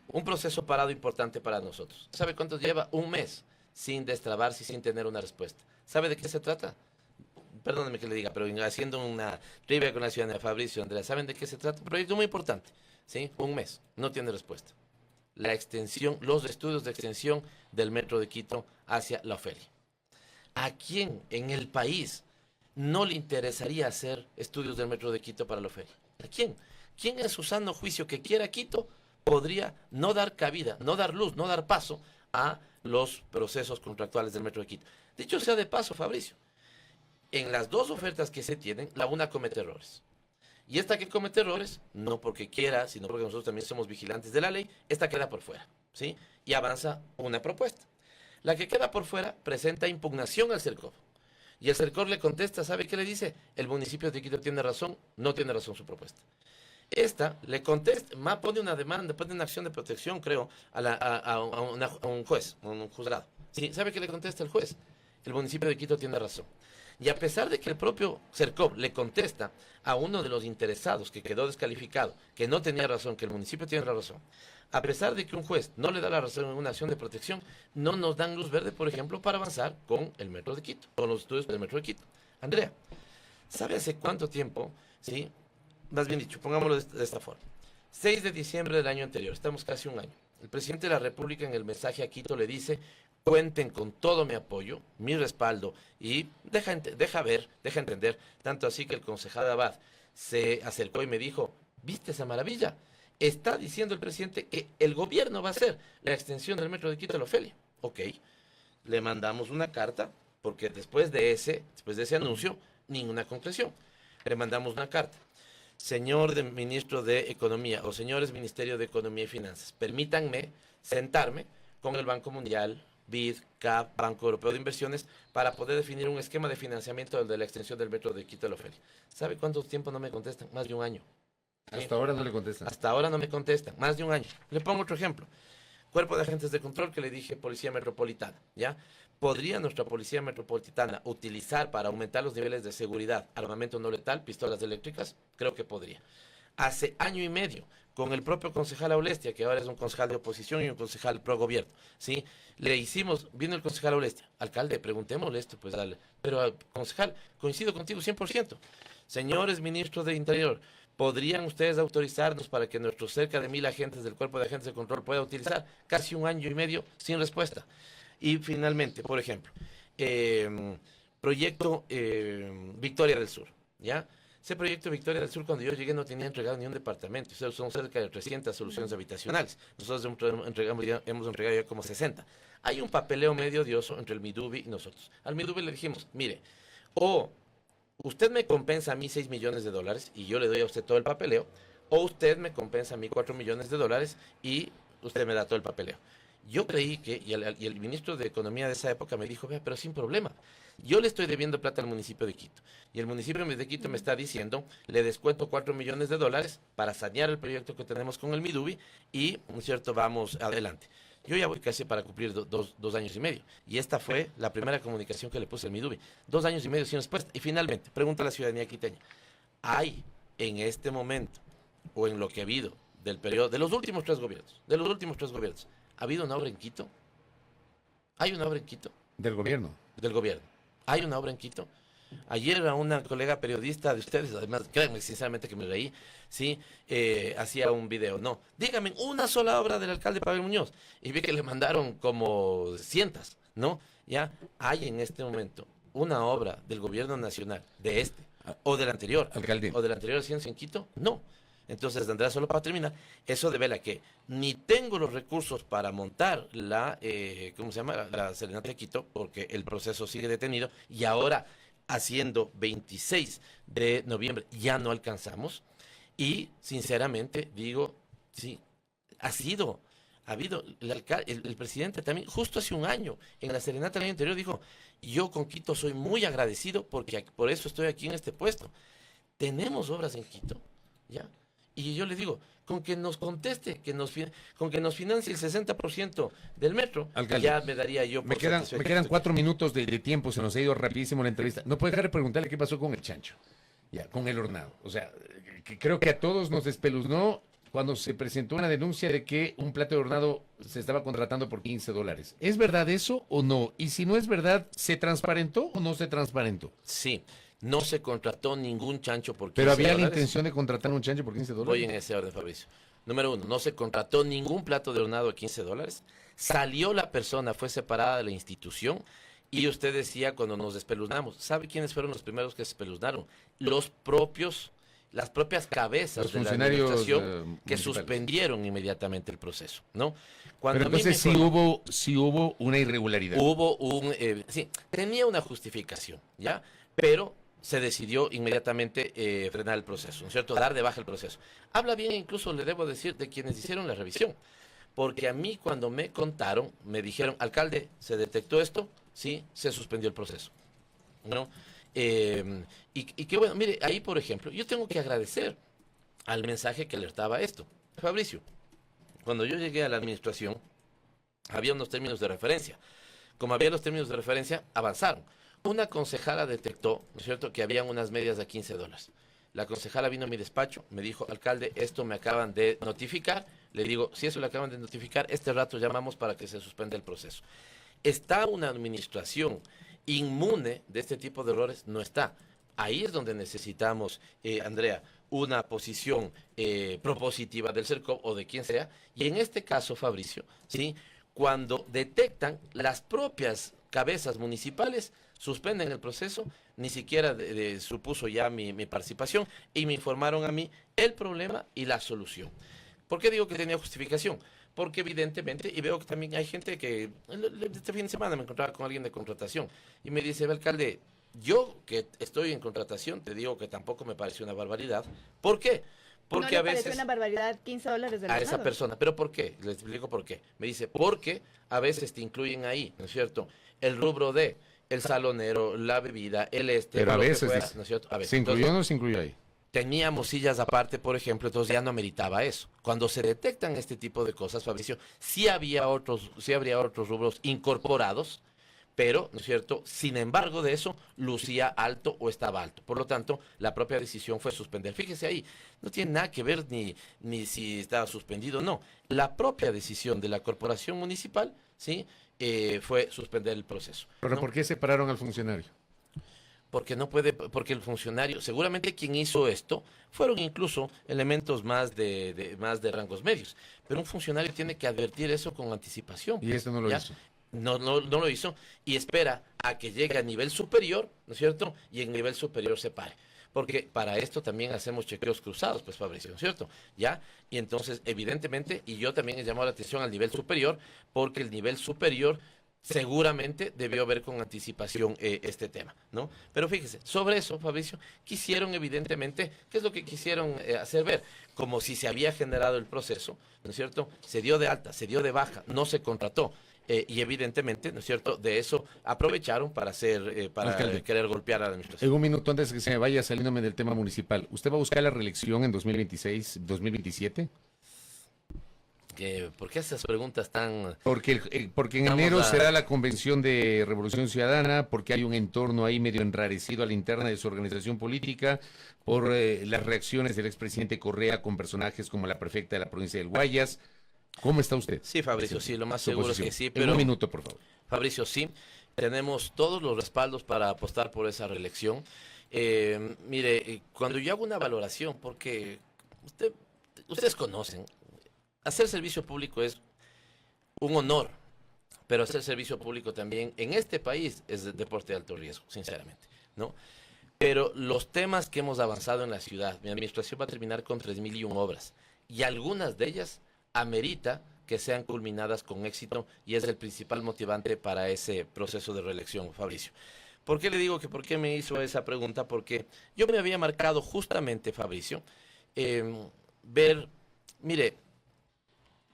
S3: Un proceso parado importante para nosotros. ¿Sabe cuánto lleva? Un mes sin destrabarse y sin tener una respuesta. ¿Sabe de qué se trata? Perdóneme que le diga, pero haciendo una trivia con la ciudadanía, Fabricio, Andrea, ¿saben de qué se trata? Un proyecto muy importante. ¿Sí? Un mes. No tiene respuesta. La extensión, los estudios de extensión del metro de Quito hacia la Ofelia. ¿A quién en el país no le interesaría hacer estudios del metro de Quito para la Ofelia? ¿A quién? ¿Quién en su sano juicio que quiera Quito podría no dar cabida, no dar luz, no dar paso a los procesos contractuales del metro de Quito? Dicho sea de paso, Fabricio, en las 2 ofertas que se tienen, la una comete errores. Y esta que comete errores, no porque quiera, sino porque nosotros también somos vigilantes de la ley, esta queda por fuera, ¿sí? Y avanza una propuesta. La que queda por fuera presenta impugnación al CERCOV. Y el CERCOV le contesta, ¿sabe qué le dice? El municipio de Quito tiene razón, no tiene razón su propuesta. Esta le contesta, pone una demanda, pone una acción de protección, creo, a un juez, a un juzgado. ¿Sí? ¿Sabe qué le contesta el juez? El municipio de Quito tiene razón. Y a pesar de que el propio Cercop le contesta a uno de los interesados que quedó descalificado, que no tenía razón, que el municipio tiene la razón, a pesar de que un juez no le da la razón en una acción de protección, no nos dan luz verde, por ejemplo, para avanzar con el Metro de Quito, con los estudios del Metro de Quito. Andrea, ¿sabe hace cuánto tiempo, sí? Más bien dicho, pongámoslo de esta forma. 6 de diciembre del año anterior, estamos casi un año. El presidente de la República en el mensaje a Quito le dice: cuenten con todo mi apoyo, mi respaldo, y deja entender, tanto así que el concejal Abad se acercó y me dijo: ¿viste esa maravilla? Está diciendo el presidente que el gobierno va a hacer la extensión del Metro de Quito a la Ofelia. Ok, le mandamos una carta, porque después de ese anuncio, ninguna concreción. Le mandamos una carta. Señor ministro de Economía o señores Ministerio de Economía y Finanzas, permítanme sentarme con el Banco Mundial, BID, CAP, Banco Europeo de Inversiones, para poder definir un esquema de financiamiento de la extensión del Metro de Quito a la Ofelia. ¿Sabe cuánto tiempo no me contestan? Más de un año.
S2: Hasta ahora no le contestan.
S3: Hasta ahora no me contestan, más de un año. Le pongo otro ejemplo. Cuerpo de agentes de control que le dije Policía Metropolitana, ¿ya? ¿Podría nuestra Policía Metropolitana utilizar para aumentar los niveles de seguridad armamento no letal, pistolas eléctricas? Creo que podría. Hace año y medio, con el propio concejal Aulestia, que ahora es un concejal de oposición y un concejal pro gobierno, ¿sí? Vino el concejal Aulestia: alcalde, preguntémosle esto, pues dale. Pero, concejal, coincido contigo 100%. Señores ministros del Interior, ¿podrían ustedes autorizarnos para que nuestros cerca de 1000 agentes del Cuerpo de Agentes de Control pueda utilizar? Casi un año y medio sin respuesta. Y finalmente, por ejemplo, proyecto Victoria del Sur, ¿ya? Ese proyecto Victoria del Sur, cuando yo llegué, no tenía entregado ni un departamento. Son cerca de 300 soluciones habitacionales. Nosotros hemos entregado ya como 60. Hay un papeleo medio odioso entre el Midubi y nosotros. Al Midubi le dijimos: mire, o usted me compensa a mí $6 millones y yo le doy a usted todo el papeleo, o usted me compensa a mí $4 millones y usted me da todo el papeleo. Yo creí que, y el ministro de Economía de esa época me dijo: vea, pero sin problema, yo le estoy debiendo plata al municipio de Quito, y el municipio de Quito me está diciendo: le descuento $4 millones para sanear el proyecto que tenemos con el Midubi, y, ¿no es cierto?, vamos adelante. Yo ya voy casi para cumplir 2 años y medio, y esta fue la primera comunicación que le puse al Midubi. 2 años y medio sin respuesta. Y finalmente, pregunta a la ciudadanía quiteña: ¿hay en este momento, o en lo que ha habido del periodo, de los últimos tres gobiernos, ¿ha habido una obra en Quito? ¿Hay una obra en Quito?
S2: Del gobierno.
S3: Del gobierno. ¿Hay una obra en Quito? Ayer a una colega periodista de ustedes, además, créanme sinceramente que me reí, sí, hacía un video. No, dígame una sola obra del alcalde Pavel Muñoz. Y vi que le mandaron como cientos, ¿no? Ya hay en este momento una obra del gobierno nacional, de este, o del anterior,
S2: alcalde,
S3: o del anterior ciencia en Quito. No. Entonces, Andrea, solo para terminar, eso devela que ni tengo los recursos para montar la Serenata de Quito, porque el proceso sigue detenido, y ahora, haciendo 26 de noviembre, ya no alcanzamos. Y, sinceramente, digo, sí, ha habido, el presidente también, justo hace un año, en la Serenata del año anterior, dijo: yo con Quito soy muy agradecido, porque por eso estoy aquí en este puesto. Tenemos obras en Quito, ¿ya? Y yo le digo, con que nos conteste, con que nos financie el 60% del metro,
S2: alcalde,
S3: ya me daría yo por
S2: satisfecho. Me quedan 4 minutos de tiempo, se nos ha ido rapidísimo la entrevista. ¿No puede dejar de preguntarle qué pasó con el chancho? Ya, con el hornado. O sea, que creo que a todos nos espeluznó cuando se presentó una denuncia de que un plato de hornado se estaba contratando por $15. ¿Es verdad eso o no? Y si no es verdad, ¿se transparentó o no se transparentó?
S3: Sí. No se contrató ningún chancho por $15.
S2: Pero había la intención de contratar un chancho por $15.
S3: Voy en ese orden, Fabricio. Número 1, no se contrató ningún plato de hornado a $15. Salió la persona, fue separada de la institución. Y usted decía cuando nos despeluznamos, ¿sabe quiénes fueron los primeros que se espeluznaron? Las propias cabezas de la administración que suspendieron inmediatamente el proceso, ¿no?
S2: Pero entonces sí hubo una irregularidad.
S3: Sí, tenía una justificación, ¿ya? Pero se decidió inmediatamente frenar el proceso, ¿no es cierto? Dar de baja el proceso. Habla bien, incluso le debo decir, de quienes hicieron la revisión. Porque a mí cuando me contaron, me dijeron: alcalde, ¿se detectó esto? Sí, se suspendió el proceso, ¿no? Y que bueno, mire, ahí por ejemplo, yo tengo que agradecer al mensaje que alertaba esto. Fabricio, cuando yo llegué a la administración, había unos términos de referencia. Como había los términos de referencia, avanzaron. Una concejala detectó, ¿no es cierto?, que habían unas medias de $15. La concejala vino a mi despacho, me dijo, alcalde, esto me acaban de notificar. Le digo, si eso le acaban de notificar, este rato llamamos para que se suspenda el proceso. ¿Está una administración inmune de este tipo de errores? No está. Ahí es donde necesitamos, Andrea, una posición propositiva del CERCOP o de quien sea. Y en este caso, Fabricio, ¿sí?, cuando detectan las propias cabezas municipales, suspenden el proceso, ni siquiera supuso ya mi participación y me informaron a mí el problema y la solución. ¿Por qué digo que tenía justificación? Porque evidentemente, y veo que también hay gente que, este fin de semana me encontraba con alguien de contratación y me dice, alcalde, yo que estoy en contratación, te digo que tampoco me pareció una barbaridad. ¿Por qué? Porque
S4: ¿No
S3: a
S4: le
S3: veces...
S4: pareció una barbaridad $15 del
S3: a
S4: Estado?
S3: esa persona. ¿Pero por qué? Les explico por qué. Me dice, porque a veces te incluyen ahí, ¿no es cierto?, el rubro de el salonero, la bebida,
S2: Pero a
S3: lo que
S2: veces,
S3: fuera, ¿no es cierto? A veces.
S2: ¿se incluyó o
S3: Entonces,
S2: no se incluyó ahí?
S3: teníamos sillas aparte, por ejemplo, entonces ya no meritaba eso. Cuando se detectan este tipo de cosas, Fabricio, sí habría otros rubros incorporados, pero, ¿no es cierto?, sin embargo de eso, lucía alto o estaba alto. Por lo tanto, la propia decisión fue suspender. Fíjese ahí, no tiene nada que ver ni si estaba suspendido o no. La propia decisión de la corporación municipal, ¿sí?, fue suspender el proceso.
S2: ¿Pero
S3: ¿no?
S2: por qué separaron al funcionario?
S3: Porque no puede, porque el funcionario, seguramente quien hizo esto, fueron incluso elementos más de rangos medios. Pero un funcionario tiene que advertir eso con anticipación.
S2: Y esto no lo
S3: ¿ya?
S2: hizo.
S3: No lo hizo y espera a que llegue a nivel superior, ¿no es cierto? Y en nivel superior se pare. Porque para esto también hacemos chequeos cruzados, pues, Fabricio, ¿no es cierto? ¿Ya? Y entonces, evidentemente, y yo también he llamado la atención al nivel superior, porque el nivel superior seguramente debió ver con anticipación este tema, ¿no? Pero fíjese, sobre eso, Fabricio, quisieron evidentemente, ¿qué es lo que quisieron hacer ver? Como si se había generado el proceso, ¿no es cierto? Se dio de alta, se dio de baja, no se contrató. Y evidentemente, ¿no es cierto?, de eso aprovecharon para querer golpear a la administración.
S2: En un minuto antes de que se me vaya saliéndome del tema municipal, ¿usted va a buscar la reelección en 2026, 2027?
S3: ¿Por qué esas preguntas tan...?
S2: Porque en enero será la convención de Revolución Ciudadana, porque hay un entorno ahí medio enrarecido a la interna de su organización política, por las reacciones del expresidente Correa con personajes como la prefecta de la provincia del Guayas. ¿Cómo está usted?
S3: Sí, Fabricio, sí, lo más
S2: Su
S3: seguro es que
S2: posición.
S3: sí, pero...
S2: En un minuto, por favor.
S3: Fabricio, sí, tenemos todos los respaldos para apostar por esa reelección. Mire, cuando yo hago una valoración, porque ustedes conocen, hacer servicio público es un honor, pero hacer servicio público también en este país es deporte de alto riesgo, sinceramente, ¿no? Pero los temas que hemos avanzado en la ciudad, mi administración va a terminar con 3.001 obras, y algunas de ellas amerita que sean culminadas con éxito, y es el principal motivante para ese proceso de reelección, Fabricio. ¿Por qué le digo que por qué me hizo esa pregunta? Porque yo me había marcado justamente, Fabricio, mire,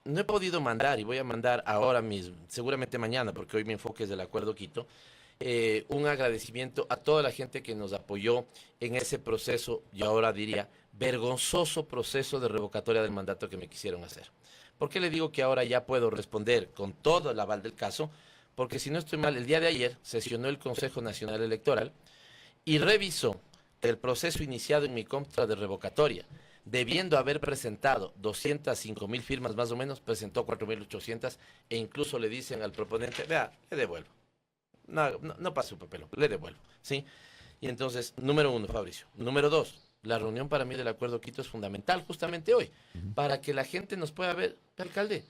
S3: no he podido mandar, y voy a mandar ahora mismo, seguramente mañana, porque hoy mi enfoque es del Acuerdo Quito, un agradecimiento a toda la gente que nos apoyó en ese proceso, y ahora diría, vergonzoso proceso de revocatoria del mandato que me quisieron hacer. ¿Por qué le digo que ahora ya puedo responder con todo el aval del caso? Porque si no estoy mal, el día de ayer sesionó el Consejo Nacional Electoral y revisó el proceso iniciado en mi contra de revocatoria. Debiendo haber presentado 205.000 firmas más o menos, presentó 4.800 e incluso le dicen al proponente, vea, le devuelvo. No pase un papel, le devuelvo, ¿sí? Y entonces, número uno, Fabricio. Número dos, la reunión para mí del Acuerdo Quito es fundamental justamente hoy, para que la gente nos pueda ver, alcalde,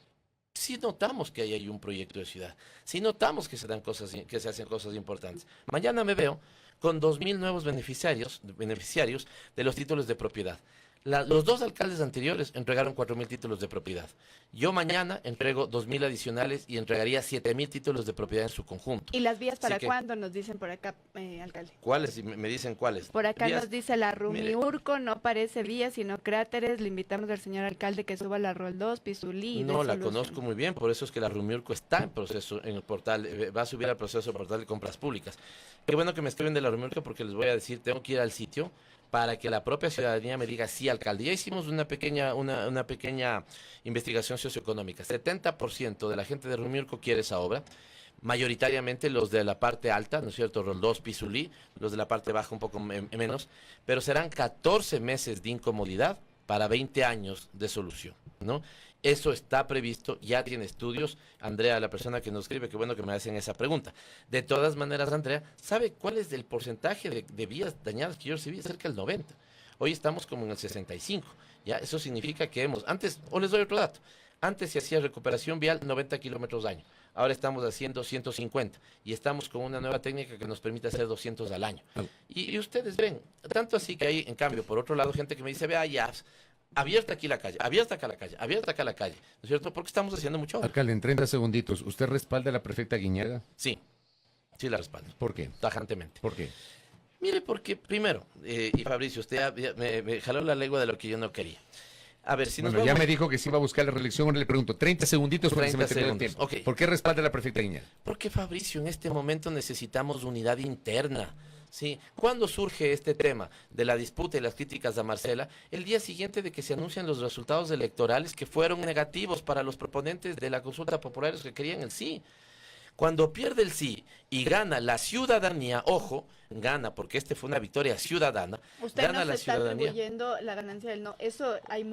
S3: sí notamos que hay un proyecto de ciudad, sí notamos que se dan cosas, que se hacen cosas importantes. Mañana me veo con 2.000 nuevos beneficiarios de los títulos de propiedad. Los dos alcaldes anteriores entregaron 4.000 títulos de propiedad. Yo mañana entrego 2.000 adicionales y entregaría 7.000 títulos de propiedad en su conjunto.
S4: ¿Y las vías para cuándo nos dicen por acá, alcalde?
S3: ¿Cuáles? Me dicen cuáles.
S4: Por acá
S3: Vías.
S4: nos dice la Rumiurco, no parece vías, sino cráteres. Le invitamos al señor alcalde que suba la Rol 2, Pizulí.
S3: No, la conozco muy bien, por eso es que la Rumiurco está en proceso, en el portal, va a subir al proceso del portal de compras públicas. Qué bueno que me escriben de la Rumiurco porque les voy a decir, tengo que ir al sitio para que la propia ciudadanía me diga, sí, alcalde. Ya hicimos una pequeña investigación socioeconómica. 70% de la gente de Rumiurco quiere esa obra. mayoritariamente los de la parte alta, ¿no es cierto? Roldós, Pisulí, los de la parte baja un poco menos, pero serán 14 meses de incomodidad para 20 años de solución, ¿no? Eso está previsto, ya tiene estudios. Andrea, la persona que nos escribe, qué bueno que me hacen esa pregunta. De todas maneras, Andrea, ¿sabe cuál es el porcentaje de vías dañadas que yo recibí? Cerca del 90. Hoy estamos como en el 65. ¿Ya? Eso significa que antes, o les doy otro dato, antes se hacía recuperación vial 90 kilómetros año. Ahora estamos haciendo 150 y estamos con una nueva técnica que nos permite hacer 200 al año. Y ustedes ven, tanto así que hay, en cambio, por otro lado, gente que me dice, vea, ya, abierta aquí la calle, abierta acá la calle, abierta acá la calle, ¿no es cierto? Porque estamos haciendo mucho.
S2: Alcalde, en 30 segunditos, ¿usted respalda a la prefecta Guiñaga?
S3: Sí, sí la respaldo.
S2: ¿Por qué?
S3: Tajantemente.
S2: ¿Por qué?
S3: Mire, porque primero, y Fabricio, usted me jaló la lengua de lo que yo no quería. A ver, si nos
S2: Bueno,
S3: vamos...
S2: ya me dijo que sí va a buscar la reelección, ahora le pregunto, 30 segunditos porque se me
S3: 30
S2: terminó el
S3: segundos,
S2: tiempo.
S3: ok.
S2: ¿Por qué respalda a la prefecta Guiñaga?
S3: Porque, Fabricio, en este momento necesitamos unidad interna. ¿Sí? ¿Cuándo surge este tema de la disputa y las críticas a Marcela? El día siguiente de que se anuncian los resultados electorales que fueron negativos para los proponentes de la consulta popular que querían el sí. Cuando pierde el sí y gana la ciudadanía, ojo, gana porque fue una victoria ciudadana,
S4: Usted
S3: gana
S4: no
S3: la
S4: se está
S3: ciudadanía.
S4: atribuyendo la ganancia del no. Eso hay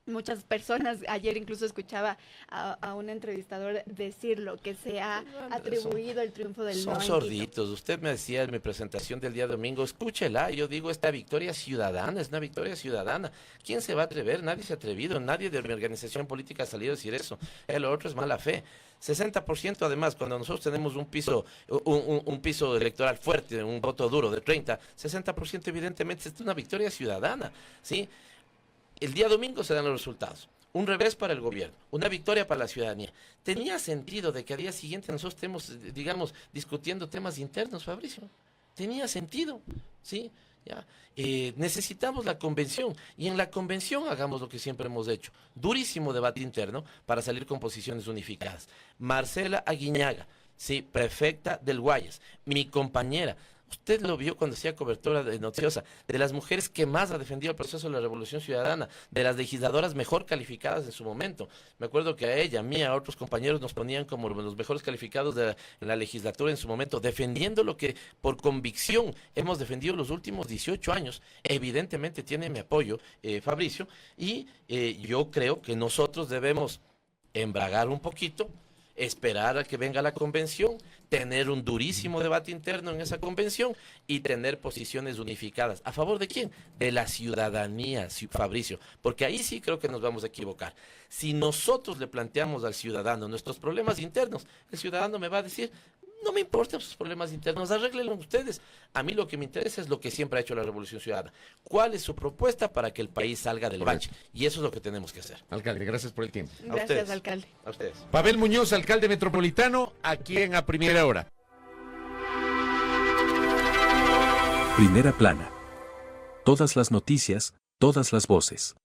S4: muchas personas, ayer incluso escuchaba a un entrevistador decirlo, que se ha atribuido el triunfo del no.
S3: Son sorditos. Usted me decía en mi presentación del día domingo, escúchela, yo digo, esta victoria ciudadana, es una victoria ciudadana. ¿Quién se va a atrever? Nadie se ha atrevido, nadie de mi organización política ha salido a decir eso. Lo otro es mala fe. 60% además, cuando nosotros tenemos un piso electoral fuerte, un voto duro de 30, 60% evidentemente es una victoria ciudadana, ¿sí? El día domingo se dan los resultados. Un revés para el gobierno, una victoria para la ciudadanía. Tenía sentido de que al día siguiente nosotros estemos, digamos, discutiendo temas internos, Fabricio. Tenía sentido, ¿sí? ¿Ya? Necesitamos la convención y en la convención hagamos lo que siempre hemos hecho. Durísimo debate interno para salir con posiciones unificadas. Marcela Aguiñaga, sí, prefecta del Guayas, mi compañera. Usted lo vio cuando hacía cobertura de noticiosa, de las mujeres que más ha defendido el proceso de la Revolución Ciudadana, de las legisladoras mejor calificadas en su momento. Me acuerdo que a ella, a mí, a otros compañeros nos ponían como los mejores calificados de la legislatura en su momento, defendiendo lo que por convicción hemos defendido los últimos 18 años. Evidentemente tiene mi apoyo, Fabricio, y yo creo que nosotros debemos embragar un poquito, esperar a que venga la convención, tener un durísimo debate interno en esa convención y tener posiciones unificadas. ¿A favor de quién? De la ciudadanía, Fabricio, porque ahí sí creo que nos vamos a equivocar. Si nosotros le planteamos al ciudadano nuestros problemas internos, el ciudadano me va a decir, no me importan sus problemas internos, arréglenlo ustedes. A mí lo que me interesa es lo que siempre ha hecho la Revolución Ciudadana. ¿Cuál es su propuesta para que el país salga del bache? Y eso es lo que tenemos que hacer.
S2: Alcalde, gracias por el tiempo.
S4: Gracias,
S3: ustedes.
S4: alcalde.
S3: A ustedes.
S2: Pavel Muñoz, alcalde metropolitano, aquí en A Primera Hora.
S1: Primera plana. Todas las noticias, todas las voces.